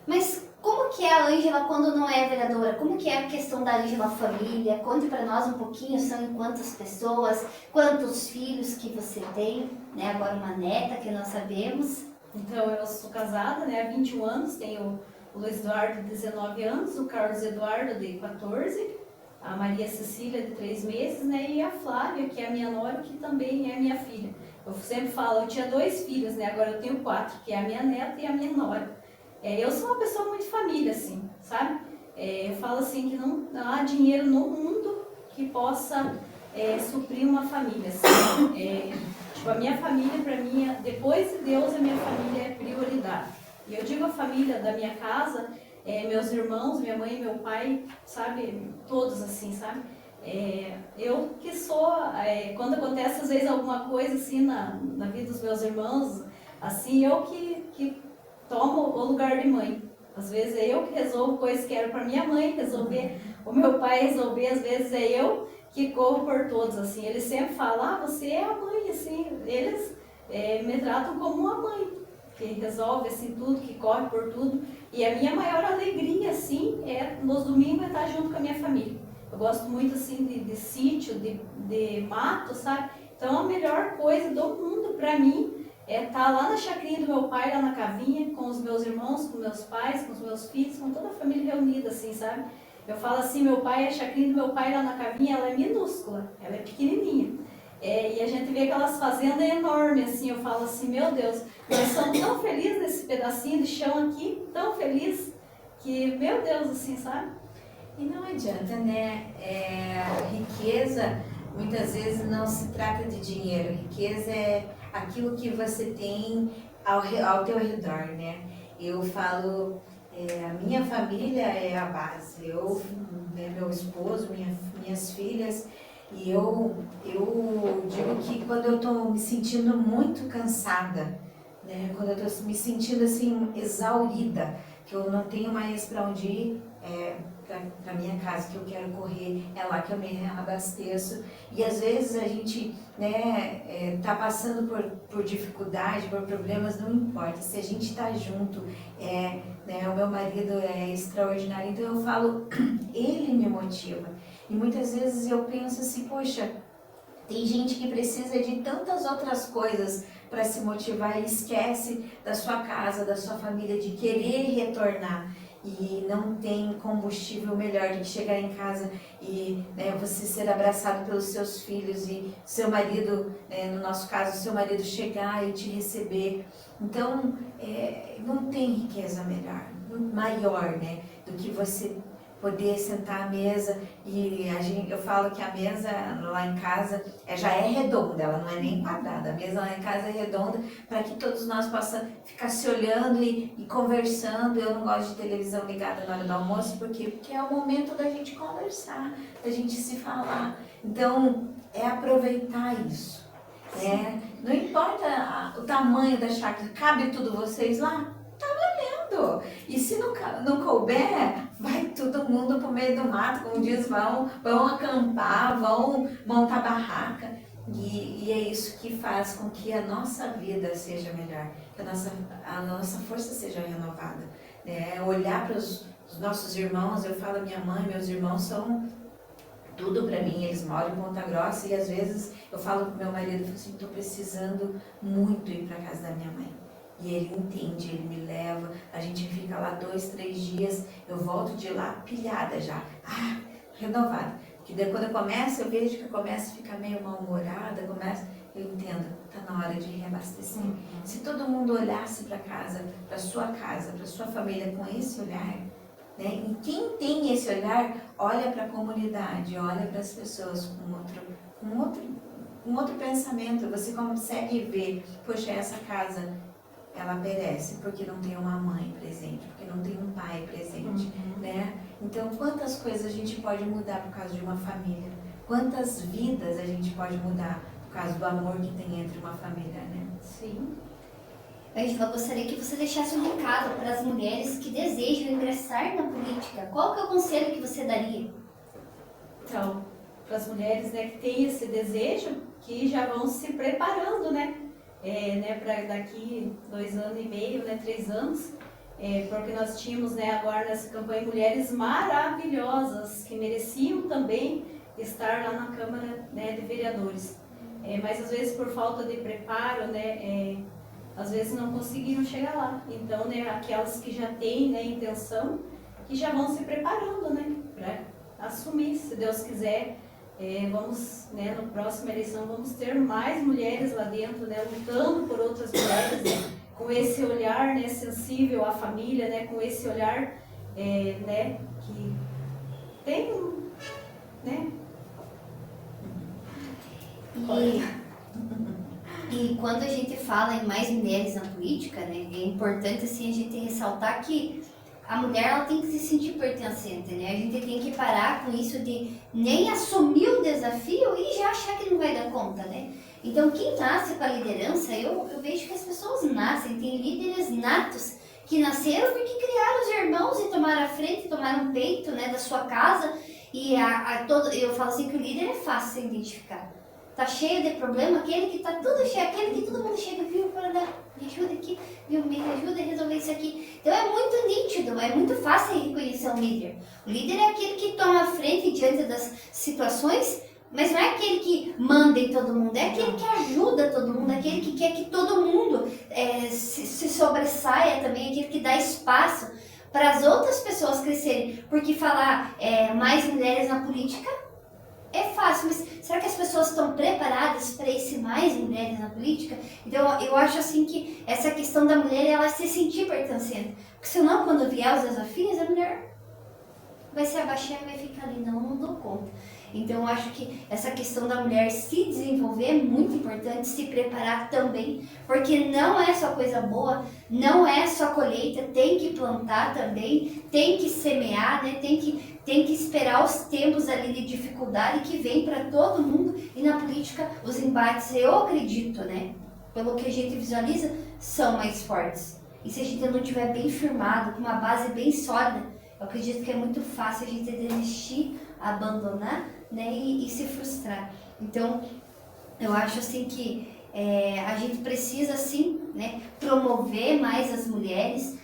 mas como que é a Ângela quando não é vereadora? Como que é a questão da Ângela família? Conte para nós um pouquinho, são em quantas pessoas, quantos filhos que você tem, né? Agora uma neta que nós sabemos. Então, eu sou casada, né, há 21 anos, tenho o Luiz Eduardo de 19 anos, o Carlos Eduardo de 14, a Maria Cecília de 3 meses, né, e a Flávia, que é a minha nora, que também é minha filha. Eu sempre falo, eu tinha 2 filhos, né, agora eu tenho 4, que é a minha neta e a minha nora. Eu sou uma pessoa muito família, assim, sabe? Eu falo assim que não há dinheiro no mundo que possa suprir uma família, assim. Tipo, a minha família, para mim, depois de Deus, a minha família é prioridade. E eu digo a família da minha casa, meus irmãos, minha mãe, meu pai, sabe? Todos assim, sabe? Eu que sou, quando acontece às vezes alguma coisa assim na vida dos meus irmãos, assim, eu que tomo o lugar de mãe. Às vezes é eu que resolvo coisas que era para minha mãe resolver, o meu pai resolver, às vezes é eu que corro por todos, assim. Eles sempre falam, você é a mãe, assim. Eles me tratam como uma mãe, que resolve, assim, tudo, que corre por tudo. E a minha maior alegria, assim, nos domingos, estar junto com a minha família. Eu gosto muito, assim, de sítio, de mato, sabe? Então, a melhor coisa do mundo para mim estar lá na chacrinha do meu pai, lá na cavinha, com os meus irmãos, com meus pais, com os meus filhos, com toda a família reunida, assim, sabe? Eu falo assim, meu pai, a chacrinha do meu pai lá na cavinha, ela é minúscula, ela é pequenininha. E a gente vê aquelas fazendas enormes, assim, eu falo assim, meu Deus, nós somos tão felizes nesse pedacinho de chão aqui, tão felizes, que, meu Deus, assim, sabe? E não adianta, né? Riqueza, muitas vezes não se trata de dinheiro, riqueza é aquilo que você tem ao teu redor, né? Eu falo, a minha família é a base, meu esposo, minhas filhas, e eu digo que quando eu estou me sentindo muito cansada, né? Quando eu estou me sentindo assim, exaurida, que eu não tenho mais para onde ir, para minha casa, que eu quero correr, é lá que eu me abasteço. E às vezes a gente, né, tá passando por dificuldade, por problemas, não importa, se a gente está junto, né, o meu marido é extraordinário, então eu falo, ele me motiva. E muitas vezes eu penso assim, poxa, tem gente que precisa de tantas outras coisas para se motivar e esquece da sua casa, da sua família, de querer retornar. E não tem combustível melhor do que chegar em casa e, né, você ser abraçado pelos seus filhos e seu marido, no nosso caso, seu marido chegar e te receber. Então, não tem riqueza maior, né, do que você poder sentar à mesa. E eu falo que a mesa lá em casa já é redonda, ela não é nem quadrada, a mesa lá em casa é redonda para que todos nós possamos ficar se olhando e conversando. Eu não gosto de televisão ligada na hora do almoço, porque é o momento da gente conversar, da gente se falar. Então, aproveitar isso, né? Não importa o tamanho da chácara, cabe tudo vocês lá? Tá valendo! E se não couber, vai todo mundo pro meio do mato, como diz, vão acampar, vão montar barraca. E é isso que faz com que a nossa vida seja melhor, que a nossa força seja renovada. Olhar para os nossos irmãos, eu falo, minha mãe, meus irmãos são tudo para mim. Eles moram em Ponta Grossa e às vezes eu falo pro meu marido, eu falo assim, tô precisando muito ir para casa da minha mãe. E ele entende, ele me leva, a gente fica lá 2, 3 dias, eu volto de lá pilhada já, renovada. Porque daí quando eu começo, eu vejo que eu começo a ficar meio mal-humorada, eu entendo, tá na hora de reabastecer. Se todo mundo olhasse para casa, para sua família com esse olhar, né? E quem tem esse olhar, olha para a comunidade, olha para as pessoas com outro pensamento. Você consegue ver, poxa, essa casa, ela perece porque não tem uma mãe presente, porque não tem um pai presente, né? Então, quantas coisas a gente pode mudar por causa de uma família? Quantas vidas a gente pode mudar por causa do amor que tem entre uma família, né? Sim. Angela, eu gostaria que você deixasse um recado para as mulheres que desejam ingressar na política. Qual que é o conselho que você daria? Então, para as mulheres, né, que têm esse desejo, que já vão se preparando, né? Para daqui 2 anos e meio, né, 3 anos, porque nós tínhamos, né, agora nessa campanha mulheres maravilhosas que mereciam também estar lá na Câmara, né, de Vereadores. Mas às vezes por falta de preparo, né, às vezes não conseguiram chegar lá. Então, né, aquelas que já têm, né, intenção, que já vão se preparando, né, para assumir, se Deus quiser. Vamos, né, na próxima eleição, vamos ter mais mulheres lá dentro, né, lutando por outras mulheres, né, com esse olhar, né, sensível à família, né, com esse olhar, né, que tem, né. E quando a gente fala em mais mulheres na política, né, é importante assim, a gente ressaltar que a mulher ela tem que se sentir pertencente, né? A gente tem que parar com isso de nem assumir o desafio e já achar que não vai dar conta, né? Então, quem nasce para a liderança, eu vejo que as pessoas nascem, tem líderes natos que nasceram porque criaram os irmãos e tomaram a frente, tomaram o peito, né, da sua casa. E eu falo assim que o líder é fácil de identificar. Tá cheio de problema, aquele que tá tudo cheio, aquele que todo mundo chega, viu, me ajuda aqui, viu, me ajuda a resolver isso aqui. Então é muito nítido, é muito fácil reconhecer um líder. O líder é aquele que toma a frente diante das situações, mas não é aquele que manda em todo mundo, é aquele que ajuda todo mundo, é aquele que quer que todo mundo se sobressaia também, aquele que dá espaço para as outras pessoas crescerem. Porque falar mais mulheres na política é fácil, mas será que as pessoas estão preparadas para esse mais mulheres na política? Então, eu acho assim que essa questão da mulher, ela se sentir pertencente. Porque senão, quando vier os desafios, a mulher vai se abaixar e vai ficar ali, não dou conta. Então, eu acho que essa questão da mulher se desenvolver é muito importante, se preparar também, porque não é só coisa boa, não é só colheita, tem que plantar também, tem que semear, né? Tem que esperar os tempos ali de dificuldade que vem para todo mundo. E na política, os embates, eu acredito, né? Pelo que a gente visualiza, são mais fortes. E se a gente não estiver bem firmado, com uma base bem sólida, eu acredito que é muito fácil a gente desistir, abandonar, né? E se frustrar. Então, eu acho assim que a gente precisa, assim, né, promover mais as mulheres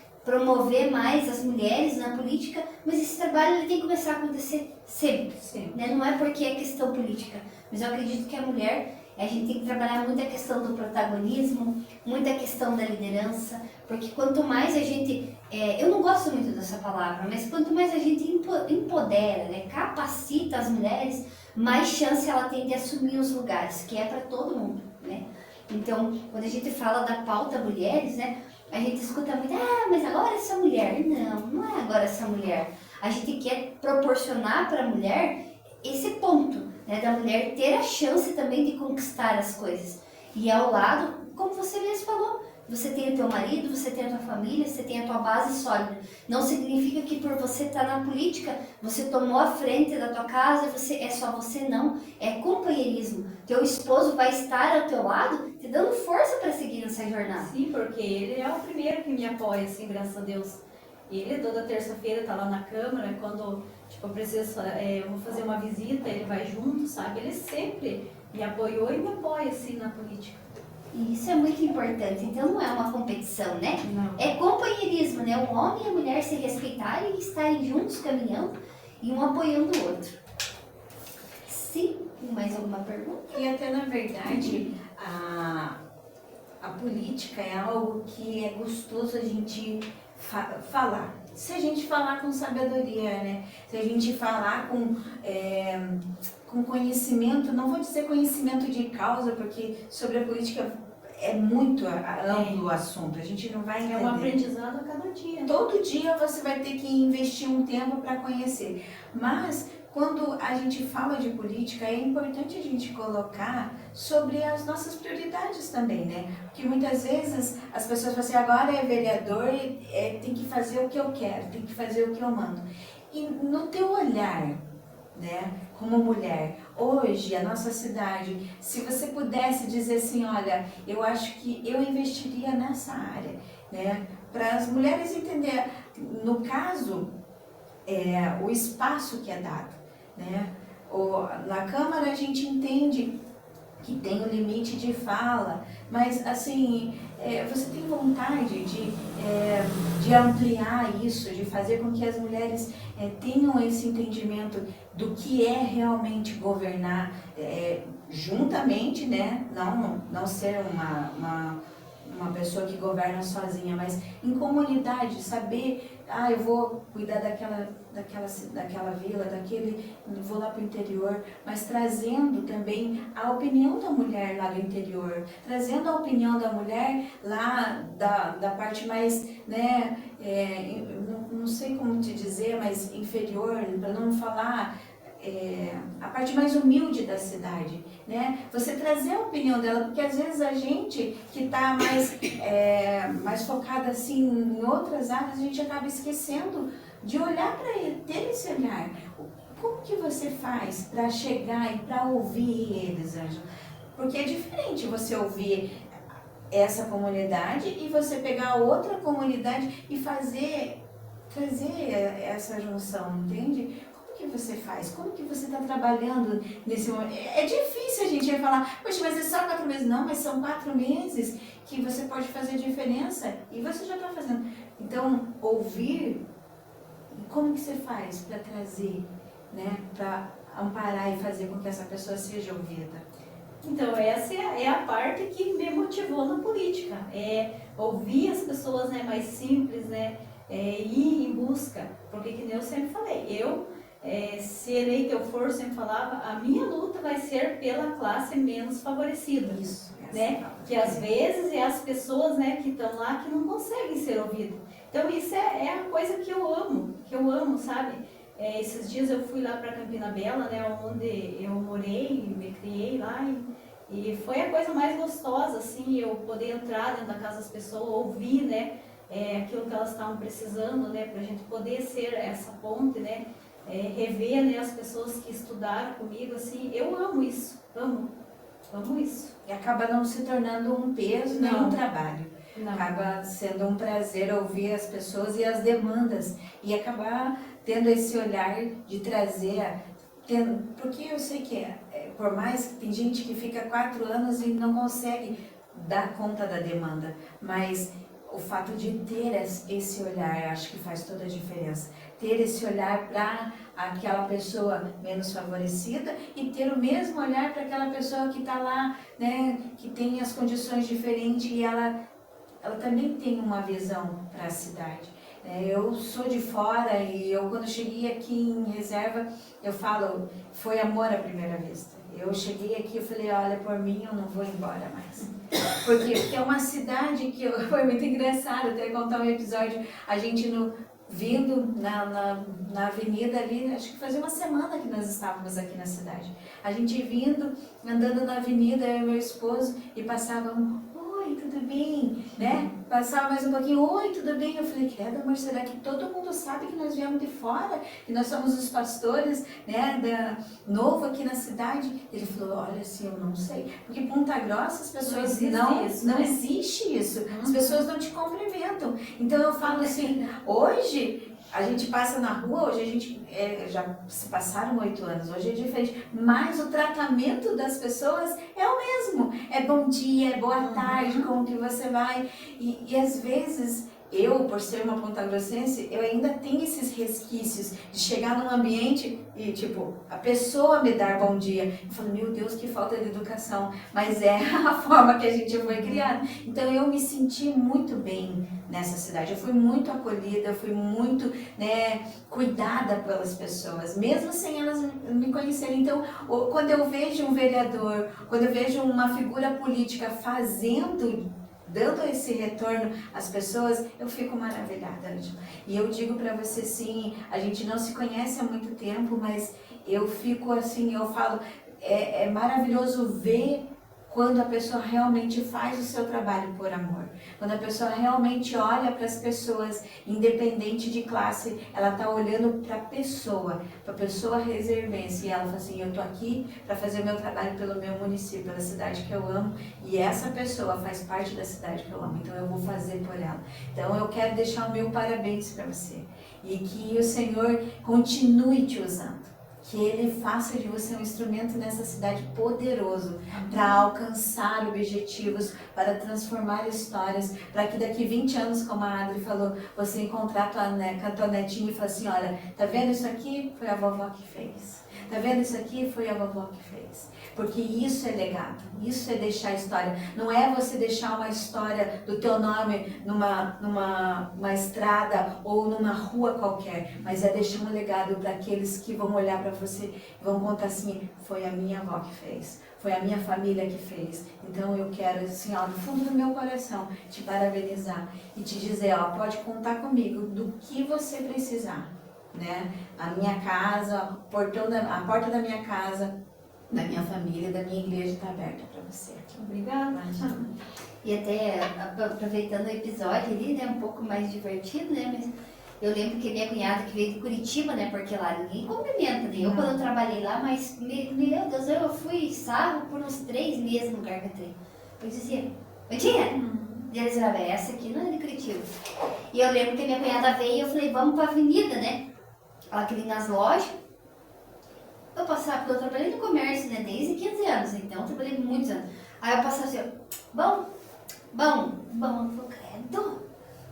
na política, mas esse trabalho ele tem que começar a acontecer sempre. Né? Não é porque é questão política, mas eu acredito que a mulher, a gente tem que trabalhar muito a questão do protagonismo, muito a questão da liderança, porque quanto mais a gente, eu não gosto muito dessa palavra, mas quanto mais a gente empodera, né, capacita as mulheres, mais chance ela tem de assumir os lugares, que é para todo mundo, né? Então, quando a gente fala da pauta mulheres, né, a gente escuta muito, mas agora essa mulher. Não é agora essa mulher. A gente quer proporcionar para a mulher esse ponto, né, da mulher ter a chance também de conquistar as coisas. E ao lado, como você mesmo falou, você tem o teu marido, você tem a tua família, você tem a tua base sólida. Não significa que por você estar na política, você tomou a frente da tua casa, é só você, não. É companheirismo. Teu esposo vai estar ao teu lado, te dando força para seguir nessa jornada. Sim, porque ele é o primeiro que me apoia, assim, graças a Deus. Ele toda terça-feira tá lá na Câmara, quando tipo, eu vou fazer uma visita, ele vai junto, sabe? Ele sempre me apoiou e me apoia, assim, na política. E isso é muito importante. Então não é uma competição, né? Não. É companheirismo, né? O homem e a mulher se respeitarem e estarem juntos caminhando e um apoiando o outro. Sim, mais alguma pergunta? E até na verdade, a política é algo que é gostoso a gente falar. Se a gente falar com sabedoria, né? Se a gente falar com conhecimento, não vou dizer conhecimento de causa, porque sobre a política é muito amplo o assunto, a gente não vai entender. É um aprendizado a cada dia. Todo dia você vai ter que investir um tempo para conhecer. Mas quando a gente fala de política, é importante a gente colocar sobre as nossas prioridades também, né? Porque muitas vezes as pessoas falam assim, agora é vereador, tem que fazer o que eu quero, tem que fazer o que eu mando. E no teu olhar, né, como mulher, hoje, a nossa cidade, se você pudesse dizer assim, olha, eu acho que eu investiria nessa área, né, para as mulheres entenderem, no caso, o espaço que é dado, né, na Câmara a gente entende que tem um limite de fala, mas assim, você tem vontade de ampliar isso, de fazer com que as mulheres tenham esse entendimento do que é realmente governar juntamente, né? Não ser uma pessoa que governa sozinha, mas em comunidade, saber, eu vou cuidar daquela vila, vou lá para o interior, mas trazendo também a opinião da mulher lá do interior, trazendo a opinião da mulher lá da parte mais, né, não sei como te dizer, mas inferior, para não falar a parte mais humilde da cidade, né? Você trazer a opinião dela, porque às vezes a gente que está mais focada assim em outras áreas, a gente acaba esquecendo de olhar para ele, ter esse olhar. Como que você faz para chegar e para ouvir eles, Ângela? Porque é diferente você ouvir essa comunidade e você pegar outra comunidade e trazer essa junção, entende? Que você faz? Como que você está trabalhando nesse momento? É difícil a gente falar, poxa, mas é só 4 meses. Não, mas são 4 meses que você pode fazer diferença e você já está fazendo. Então, ouvir, como que você faz para trazer, né, para amparar e fazer com que essa pessoa seja ouvida? Então, essa é a parte que me motivou na política, ouvir as pessoas, né, mais simples, né, ir em busca, porque que nem eu sempre falei, se eleita eu for, sempre falava, a minha luta vai ser pela classe menos favorecida. Isso, né? Que às vezes é as pessoas, né, que estão lá que não conseguem ser ouvidas. Então isso é a coisa que eu amo, sabe? Esses dias eu fui lá para Campina Bela, né, onde eu morei, me criei lá, e foi a coisa mais gostosa, assim, eu poder entrar dentro da casa das pessoas, ouvir, né, aquilo que elas estavam precisando, né, para a gente poder ser essa ponte, né, rever, né, as pessoas que estudaram comigo, assim, eu amo isso, amo isso. E acaba não se tornando um peso nem um trabalho. Não. Acaba sendo um prazer ouvir as pessoas e as demandas e acabar tendo esse olhar de trazer, porque eu sei que por mais que tem gente que fica 4 anos e não consegue dar conta da demanda, mas o fato de ter esse olhar, acho que faz toda a diferença. Ter esse olhar para aquela pessoa menos favorecida e ter o mesmo olhar para aquela pessoa que está lá, né, que tem as condições diferentes e ela também tem uma visão para a cidade. Eu sou de fora e quando cheguei aqui em Reserva, eu falo, foi amor à primeira vista. Eu cheguei aqui e falei, olha, por mim eu não vou embora mais. Por quê? Porque é uma cidade que foi muito engraçado, até contar um episódio, a gente vindo na avenida ali, acho que fazia uma semana que nós estávamos aqui na cidade. A gente vindo, andando na avenida, eu e meu esposo, e passava oi, tudo bem? Né? Passava mais um pouquinho, oi, tudo bem? Eu falei, credo, amor, será que todo mundo sabe que nós viemos de fora? Que nós somos os pastores, né, novo aqui na cidade? Ele falou, olha, assim, eu não sei. Porque Ponta Grossa, as pessoas não existe isso. As pessoas não te cumprimentam. Então eu falo assim, hoje a gente passa na rua, hoje a gente já se passaram 8 anos, hoje é diferente, mas o tratamento das pessoas é o mesmo. É bom dia, é boa tarde, como que você vai? E às vezes eu, por ser uma pontagrossense, eu ainda tenho esses resquícios de chegar num ambiente e, tipo, a pessoa me dar bom dia. Eu falo, meu Deus, que falta de educação. Mas é a forma que a gente foi criada. Então, eu me senti muito bem nessa cidade. Eu fui muito acolhida, eu fui muito, né, cuidada pelas pessoas, mesmo sem elas me conhecerem. Então, quando eu vejo um vereador, quando eu vejo uma figura política dando esse retorno às pessoas, eu fico maravilhada, Ângela. E eu digo para você, sim, a gente não se conhece há muito tempo, mas eu fico assim, eu falo, é maravilhoso ver quando a pessoa realmente faz o seu trabalho por amor. Quando a pessoa realmente olha para as pessoas, independente de classe, ela está olhando para a pessoa reservense. E ela fala assim, eu estou aqui para fazer o meu trabalho pelo meu município, pela cidade que eu amo. E essa pessoa faz parte da cidade que eu amo, então eu vou fazer por ela. Então eu quero deixar o meu parabéns para você. E que o Senhor continue te usando. Que Ele faça de você um instrumento nessa cidade poderoso para alcançar objetivos, para transformar histórias, para que daqui 20 anos, como a Adri falou, você encontrar a tua netinha e falar assim, olha, tá vendo isso aqui? Foi a vovó que fez. Tá vendo isso aqui? Foi a vovó que fez. Porque isso é legado, isso é deixar história. Não é você deixar uma história do teu nome numa estrada ou numa rua qualquer, mas é deixar um legado para aqueles que vão olhar para você e vão contar assim, foi a minha avó que fez, foi a minha família que fez. Então eu quero, assim, ó, do fundo do meu coração, te parabenizar e te dizer, ó, pode contar comigo do que você precisar, né? A minha casa, a porta da minha casa, da minha família, da minha igreja está aberta para você. Obrigada. E até aproveitando o episódio ali, né, um pouco mais divertido, né, mas eu lembro que minha cunhada que veio de Curitiba, né, porque lá ninguém cumprimenta, né, eu quando eu trabalhei lá, mas, meu Deus, eu fui sarro por uns 3 meses no lugar que eu entrei. Eu dizia, bom dia! E eles falavam, essa aqui não é de Curitiba. E eu lembro que minha cunhada veio e eu falei, vamos pra avenida, né, ela queria ir nas lojas. Eu passava, porque eu trabalhei no comércio, né, desde 15 anos, então eu trabalhei muitos anos. Aí eu passava assim, bom, eu falei, credo,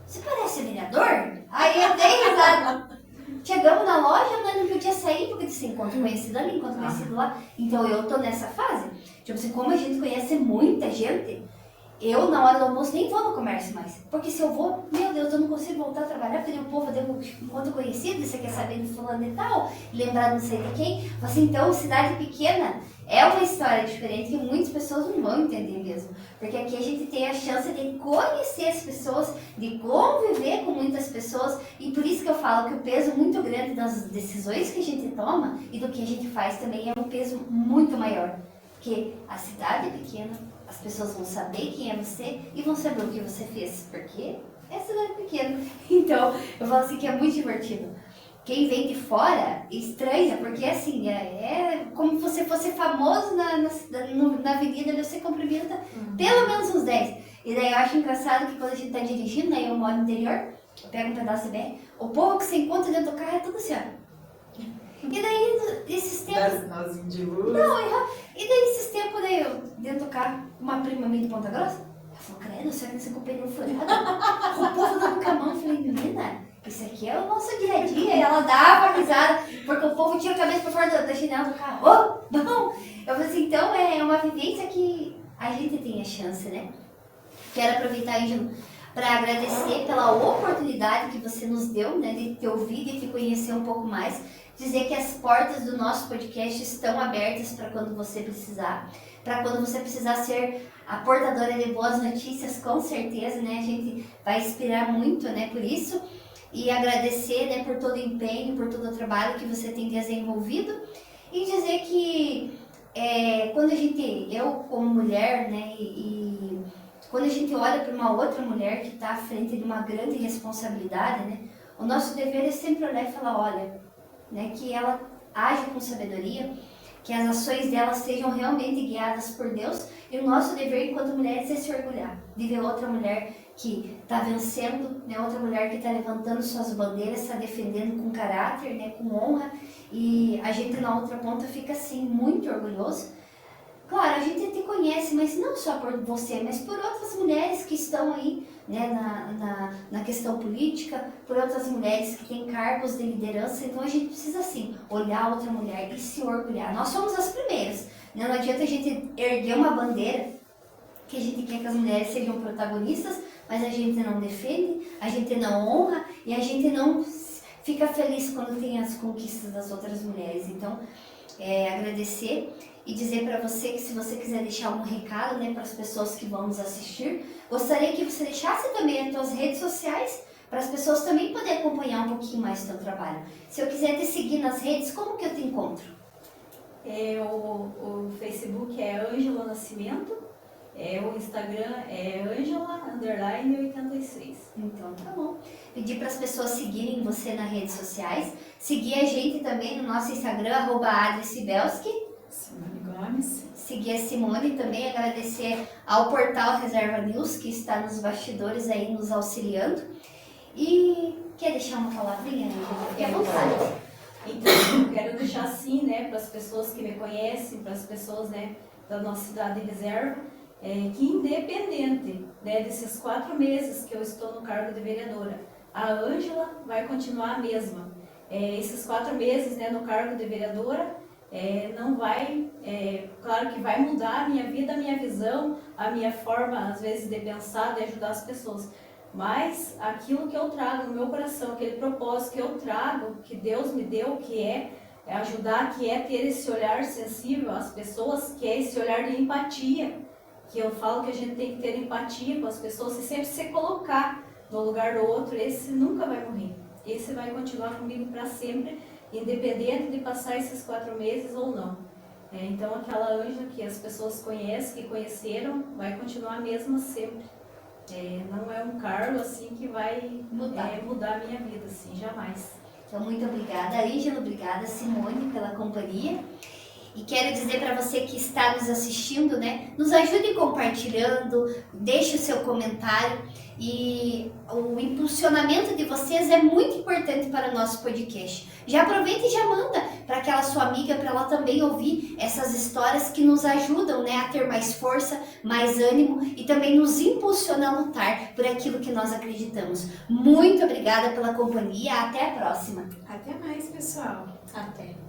você parece vereador? Aí eu dei risada. Chegamos na loja, mas não podia sair, porque disse, encontro conhecido ali, encontro conhecido lá. Então eu tô nessa fase, tipo assim, como a gente conhece muita gente, eu, na hora do almoço, nem vou no comércio mais. Porque se eu vou, meu Deus, eu não consigo voltar a trabalhar, porque o povo deu um encontro conhecido, você quer saber de fulano e tal, lembrar não sei de quem. Assim, então, cidade pequena é uma história diferente que muitas pessoas não vão entender mesmo. Porque aqui a gente tem a chance de conhecer as pessoas, de conviver com muitas pessoas. E por isso que eu falo que o peso muito grande das decisões que a gente toma e do que a gente faz também é um peso muito maior. Porque a cidade é pequena, as pessoas vão saber quem é você e vão saber o que você fez, porque é cidade pequena. Então, eu falo assim que é muito divertido. Quem vem de fora estranha, porque assim, é como se você fosse famoso na avenida, você cumprimenta pelo menos uns 10. E daí eu acho engraçado que quando a gente tá dirigindo, né, eu moro no interior, eu pego um pedaço de BR, o povo que você encontra dentro do carro é tudo assim, ó. E daí, esses tempos... Nozinho de luz. Não, e daí, esses tempos, daí eu, dentro do carro, uma prima minha de Ponta Grossa, ela falou, credo, será que esse com o pneu furado? O povo dando com a mão, eu falei, menina, isso aqui é o nosso dia a dia. E ela dava risada, porque o povo tira a cabeça pra fora da chinela do carro. Oh, bom! Eu falei assim, então é uma vivência que a gente tem a chance, né? Quero aproveitar, Ângelo, para agradecer pela oportunidade que você nos deu, né, de te ouvir, de te conhecer um pouco mais. Dizer que as portas do nosso podcast estão abertas para quando você precisar. Para quando você precisar ser a portadora de boas notícias, com certeza, né? A gente vai inspirar muito, né, por isso. E agradecer, né, por todo o empenho, por todo o trabalho que você tem desenvolvido. E dizer que quando a gente, eu como mulher, né, e quando a gente olha para uma outra mulher que está à frente de uma grande responsabilidade, né, o nosso dever é sempre olhar e falar, olha, né, que ela age com sabedoria, que as ações dela sejam realmente guiadas por Deus, e o nosso dever enquanto mulheres é se orgulhar de ver outra mulher que está vencendo, né, outra mulher que está levantando suas bandeiras, está defendendo com caráter, né, com honra, e a gente na outra ponta fica assim muito orgulhoso, Claro, a gente te conhece, mas não só por você, mas por outras mulheres que estão aí, né, na questão política, por outras mulheres que têm cargos de liderança. Então a gente precisa, assim, olhar outra mulher e se orgulhar. Nós somos as primeiras, né? Não adianta a gente erguer uma bandeira que a gente quer que as mulheres sejam protagonistas, mas a gente não defende, a gente não honra e a gente não fica feliz quando tem as conquistas das outras mulheres. Então, agradecer e dizer para você que se você quiser deixar um recado, né, para as pessoas que vão nos assistir, gostaria que você deixasse também as suas redes sociais para as pessoas também poderem acompanhar um pouquinho mais do seu trabalho. Se eu quiser te seguir nas redes, como que eu te encontro? O Facebook é Ângela Nascimento, o Instagram é Angela_86. Então tá bom. Pedir para as pessoas seguirem você nas redes sociais, seguir a gente também no nosso Instagram, @AdriCibelski. Simone Gomes. Seguir a Simone também, agradecer ao portal Reserva News, que está nos bastidores aí nos auxiliando. E quer deixar uma palavrinha, Ângela? Fique à vontade. Então, eu quero deixar assim, né, para as pessoas que me conhecem, para as pessoas, né, da nossa cidade de Reserva, que independente, né, desses 4 meses que eu estou no cargo de vereadora, a Ângela vai continuar a mesma. Esses 4 meses, né, no cargo de vereadora, não vai, claro que vai mudar a minha vida, a minha visão, a minha forma, às vezes, de pensar, de ajudar as pessoas. Mas aquilo que eu trago no meu coração, aquele propósito que eu trago, que Deus me deu, que é ajudar, que é ter esse olhar sensível às pessoas, que é esse olhar de empatia, que eu falo que a gente tem que ter empatia com as pessoas e sempre se colocar no lugar do outro. Esse nunca vai morrer, esse vai continuar comigo para sempre, independente de passar esses 4 meses ou não. Então aquela Ângela que as pessoas conhecem, que conheceram, vai continuar a mesma sempre. Não é um cargo assim que vai mudar a minha vida, assim, jamais. Então, muito obrigada, Ângela, obrigada, Simone, pela companhia. E quero dizer para você que está nos assistindo, né, nos ajude compartilhando, deixe o seu comentário. E o impulsionamento de vocês é muito importante para o nosso podcast. Já aproveita e já manda para aquela sua amiga, para ela também ouvir essas histórias que nos ajudam, né, a ter mais força, mais ânimo e também nos impulsiona a lutar por aquilo que nós acreditamos. Muito obrigada pela companhia, até a próxima. Até mais, pessoal. Até.